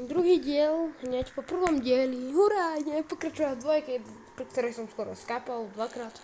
Druhý diel, hneď po prvom dieli. Hurá, ideme pokračovať v dvojke, pri ktorej som skoro skápal dvakrát.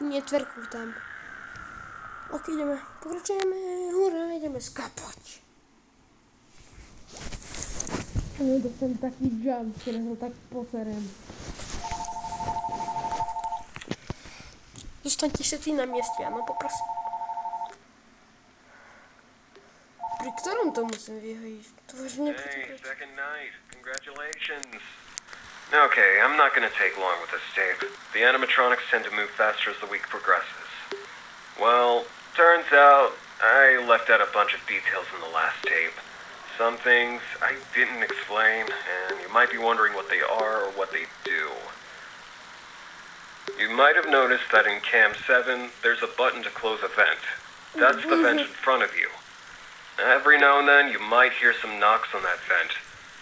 Nie, tverku tam. Ok, ideme, pokračujeme, hurá, ideme skápať. Dostanem taký jump, keď ho tak poserem. Zostaňte všetci na mieste, áno, poprosím. Pri ktorom to musím vyhojiť? To vážne Hey, second night. Congratulations. Okay, I'm not gonna take long with this tape. The animatronics tend to move faster as the week progresses. Well, turns out I left out a bunch of details in the last tape. Some things I didn't explain, and you might be wondering what they are or what they do. You might have noticed that in Cam 7, there's a button to close a vent. That's the vent in front of you. Every now and then, you might hear some knocks on that vent.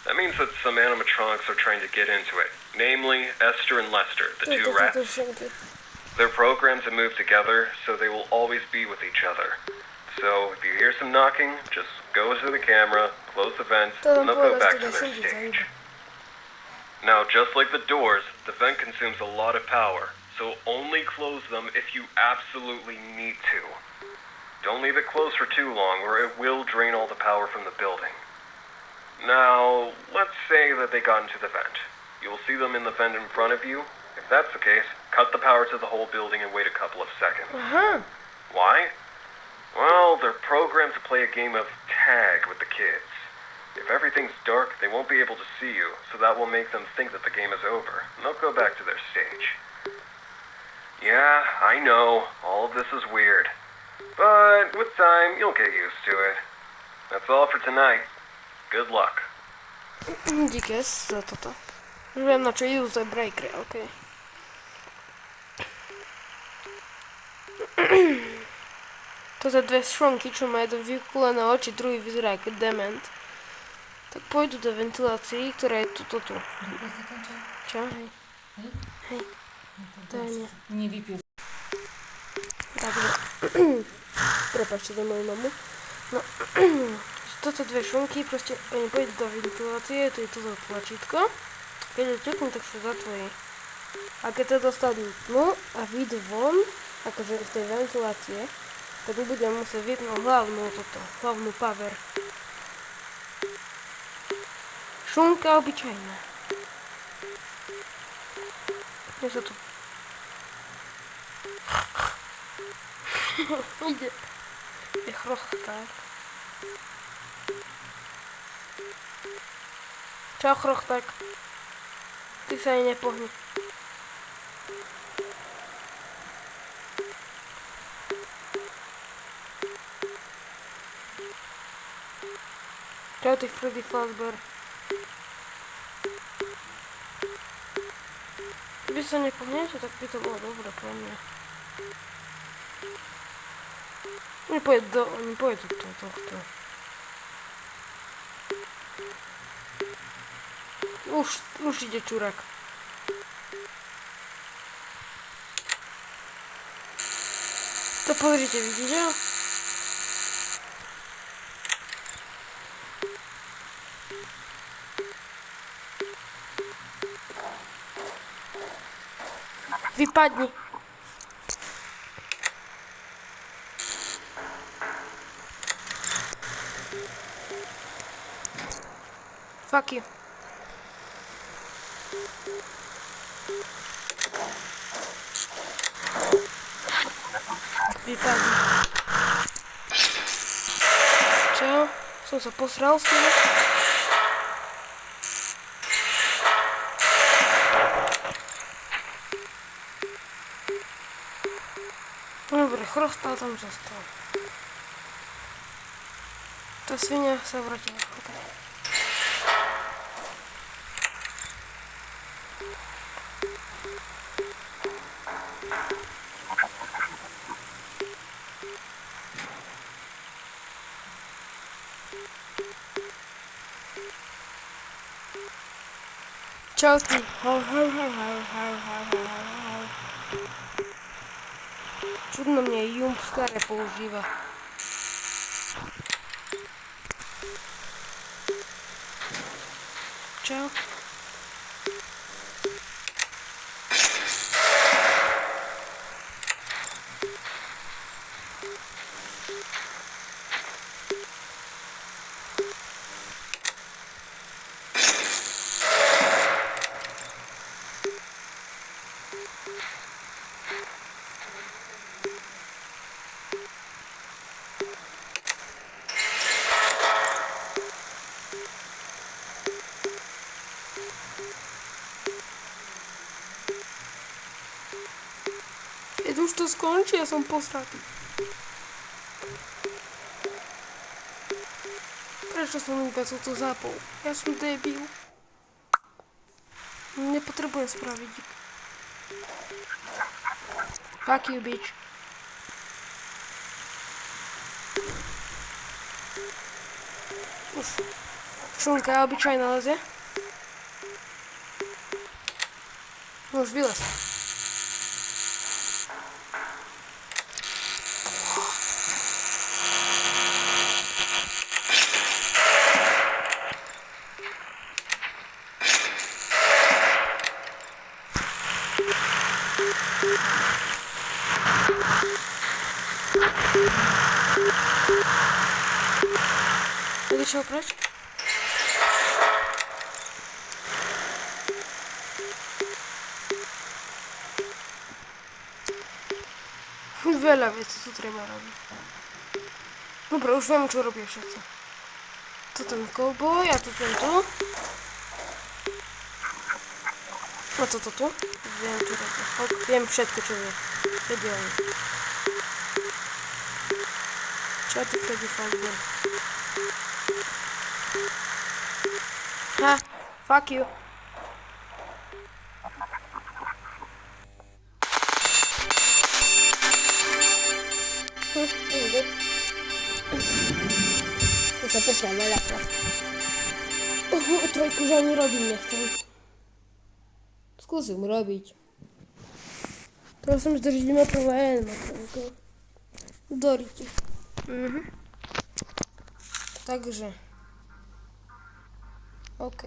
That means that some animatronics are trying to get into it, namely Esther and Lester, the two rats. They're programmed to move together, so they will always be with each other. So if you hear some knocking, just go to the camera, close the vent, and they'll go back to their stage. Now, just like the doors, the vent consumes a lot of power, so only close them if you absolutely need to. Don't leave it closed for too long, or it will drain all the power from the building. Now, let's say that they got into the vent. You will see them in the vent in front of you. If that's the case, cut the power to the whole building and wait a couple of seconds. Why? Well, they're programmed to play a game of tag with the kids. If everything's dark, they won't be able to see you, so that will make them think that the game is over, and they'll go back to their stage. Yeah, I know, all of this is weird. But with time, you'll get used to it. That's all for tonight. Good luck. Díky za toto. Už viem, na čo use the breaker, ok. Toto dve šronky, čo má jeden vykulené oči, druhý vyzerá ako dement. Tak pôjdu do ventilácií, ktorá je tu. Čo? Hej. Hej. To je nie. Nevypil. Takže, prepáčte za moju mamu. No, toto dve šunky, proste oni pôjdu do ventilácie, to je toto tlačítko. Keď to ťuknú, tak sa zatvorí. A keď sa dostanú tmu a vyjdu von, akože z tej ventilácie, tak budem musieť vypnúť hlavnú power. Šunka obyčajná. Je sa tu. Ide. Je chrochták. Čau chrochták. Ty sa ani nepohni. Čau ty Freddy Fazbear. Vy sa nepohnete, tak by to bolo dobré pre mňa. Oni pôjdu do tohto. Už ide čurák. To pozrite, vidíte? Vypadni. Fuck you. Vypadni. Čo? Som sa posral s tým? Dobre, chrostá tam zostal. Tá svinia sa vrátila. Okay. Čau ty. Čudno mne Jump staré používa. strzał. Kiedy już to skończy, ja są posraki. Proszę są co to zapał. Ja sam debil. Nie potrzebuję sprawić. Fuck you, bitch. Już. Szunka obyczajna lezie. Już wylez. Mogę się oprać? Wiele wie, co trzeba robić. Dobra, już wiem, co robię jeszcze co. To ten cowboy, a to ten tu. A co to tu? Wiem, co robię. O, wiem, przed czuję. Wiedziałem. Trzeba tu Freddy Fazbear. Ha! Fuck you! Easy. To zapisamy lepiej. Trojku, że nie robi mnie chcą. Skusy mu robić. Teraz som zdržíme problém, matrunko. Doriti. Takže. OK.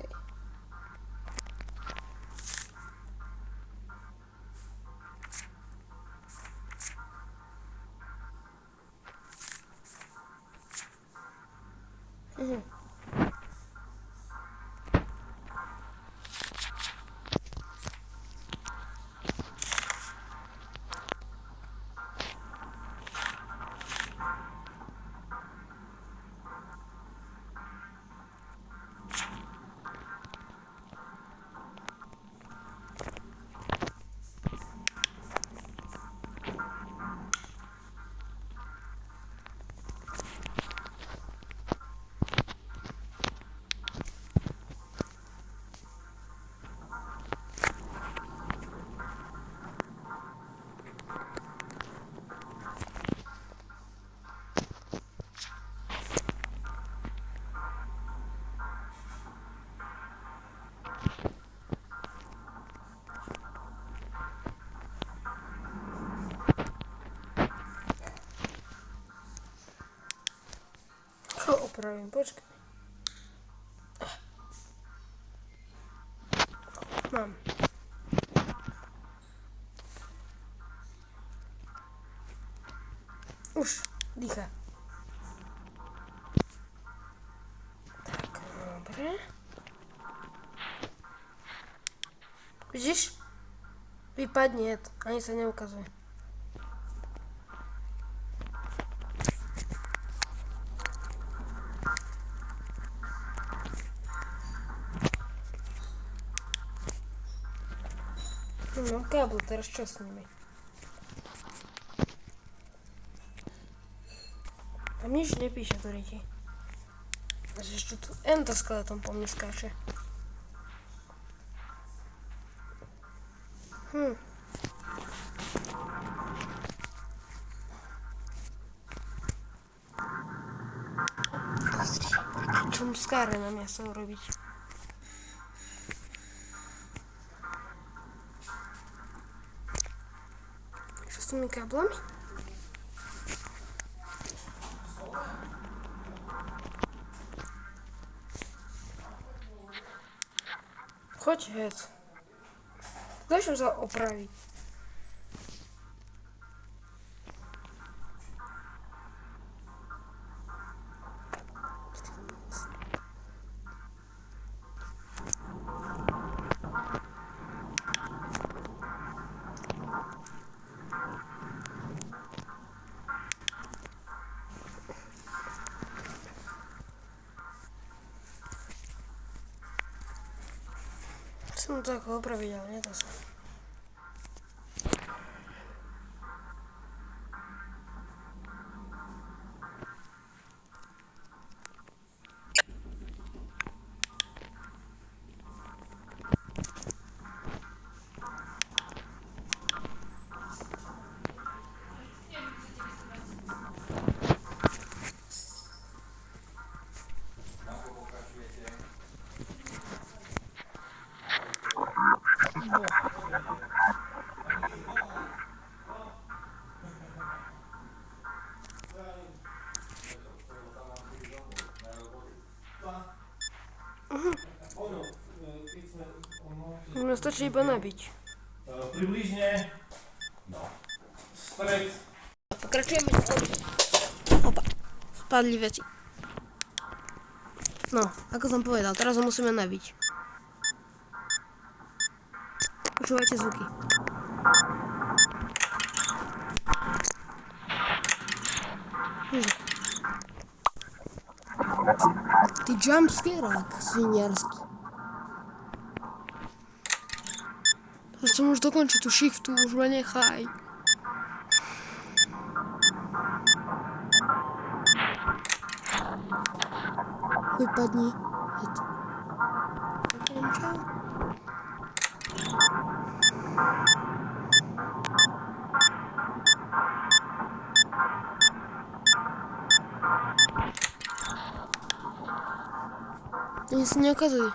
Oprawiam, poczekaj. Mam. Już, dicha. Tak, dobra. Widzisz? Wypadnie, ani się nie ukazuje. No, kabel, teraz czas z nimi. A mnie źle pisze do ryci. Znaczy jeszcze tu endoskeleton po mnie skacze. Jumpscary na mnie chcą robić. Co z tymi kablami? Choď, hec. Daj sa opraviť. Chcem to ako opraviť, ale nedá sa. Mne stačí iba nabiť. Približne, no, stred. Pokračujeme. Opa, spadli veci. No, ako som povedal, teraz ho musíme nabiť. Počúvajte zvuky. Ty jumpscarák, sviniarsky. Chcem už dokončiť tú shiftu, už ma nechaj. Vypadni. Ďakujem, čau. Ani sa neukazuj.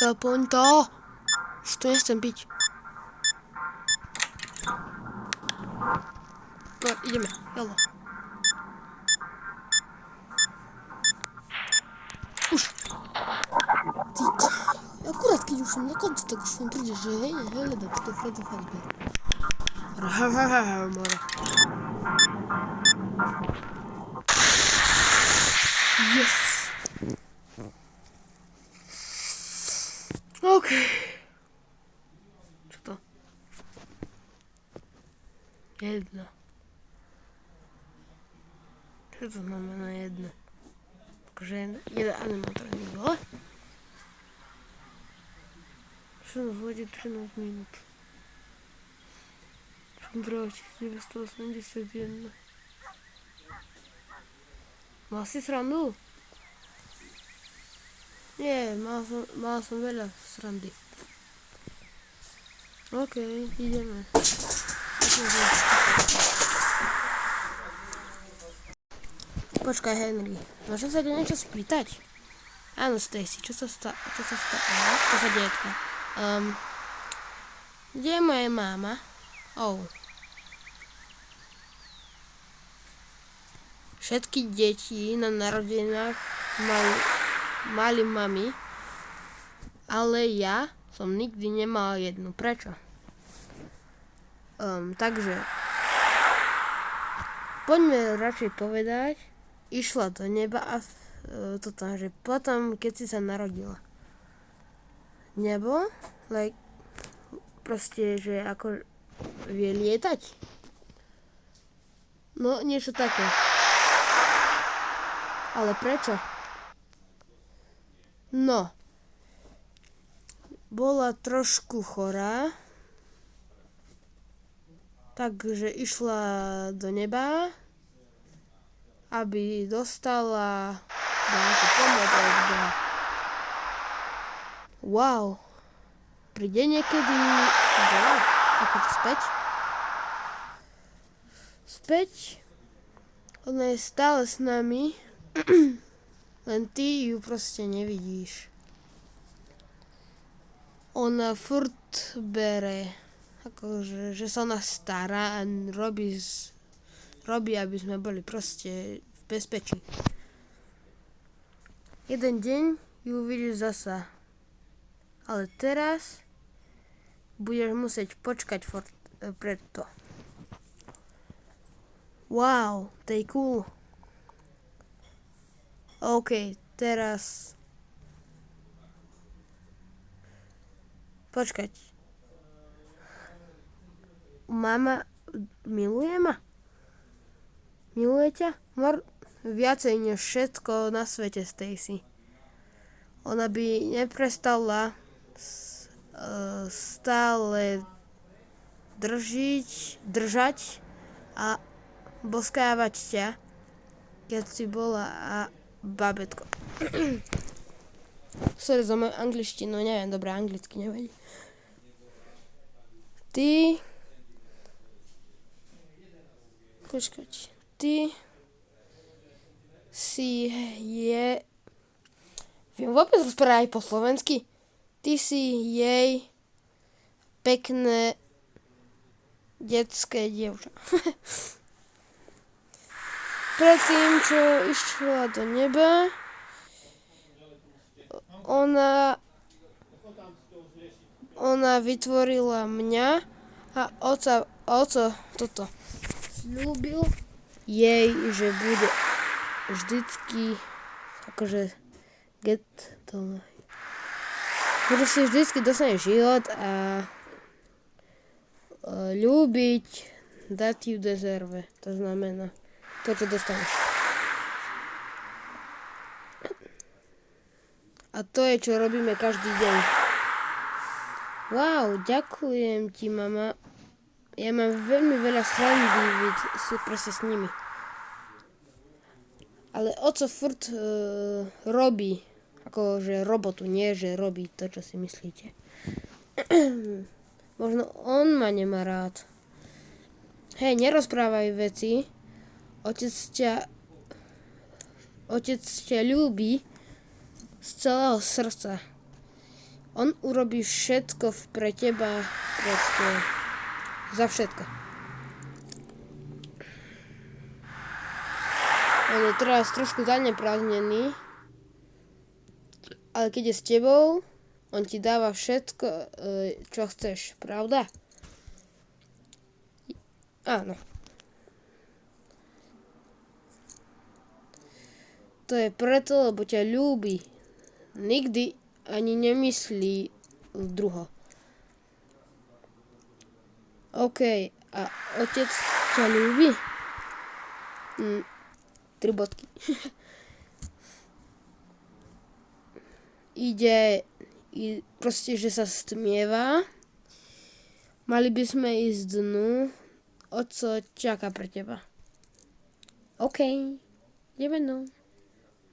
Doplň to. Už to nechcem piť. No, ideme. Jalo. Už. Ty, akurát keď už som na konci, tak už som príde, že hej, hľadať to Freddy Fazbear. Yes. OK. Čo to? Jedna. Čo to znamená jedna? Akože jeden animátor nebolo. 16 hodín 13 minút. Kontrola 1981. Mal si srandu? Nie, mal som veľa srandy. OK, ideme. Počkaj, Henry. Môžem sa ťa niečo spýtať? Áno, Stacy, čo sa stalo? Čo sa deje? Kde je moja máma? Všetky deti na narodenách mali mami, ale ja som nikdy nemal jednu. Prečo? Takže poďme radšej povedať, išla do neba a že potom, keď si sa narodila. Nebo, proste, že ako vie lietať. No, niečo také. Ale prečo? No, bola trošku chorá, takže išla do neba aby dostala nejakú pomoc od Boha. Wow. Príde niekedy Boha? Akože späť? Späť? Ona je stále s nami, len ty ju proste nevidíš. Ona furt bere, akože, že sa ona stará a robí, aby sme boli proste v bezpečí. Jeden deň ju uvidíš zasa, ale teraz budeš musieť počkať preto. Wow, to je cool. OK, teraz počkať. Mama miluje ma? Miluje ťa? Viacej než všetko na svete, Stacy. Ona by neprestala stále držať a boskávať ťa, keď si bola babetko. Sorry za moju angličtinu, neviem, dobré anglicky neviem. Ty si viem vôbec rozprávať aj po slovensky? Ty si jej pekné detské dievča. Predtým, čo išla do neba, ona vytvorila mňa a oco toto sľúbil jej, že bude vždycky akože bude si vždycky dostane život a ľúbiť, dať ju dezerve. To znamená to, čo dostaneš. A to je, čo robíme každý deň. Wow, ďakujem ti, mama. Ja mám veľmi veľa srandy proste s nimi. Ale oco furt robí, akože robotu, nie že robí to, čo si myslíte. Možno on ma nemá rád. Hej, nerozprávaj veci. Otec ťa ľúbi z celého srdca. On urobí všetko pre teba, proste za všetko. On je teraz trošku zaneprázdnený, ale keď je s tebou, on ti dáva všetko, čo chceš, pravda? Áno. To je preto, lebo ťa ľúbi. Nikdy ani nemyslí druho. OK, a otec ťa ľúbi? 3 bodky. Proste, že sa stmieva. Mali by sme ísť dnu. Oco čaká pre teba. OK, ideme dnu.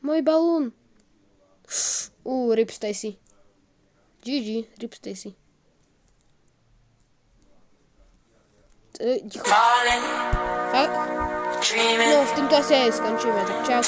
Môj balún. Rip Stacy. GG, rip Stacy. Ticho. Fakt? No, s týmto asi aj skončíme, tak čau.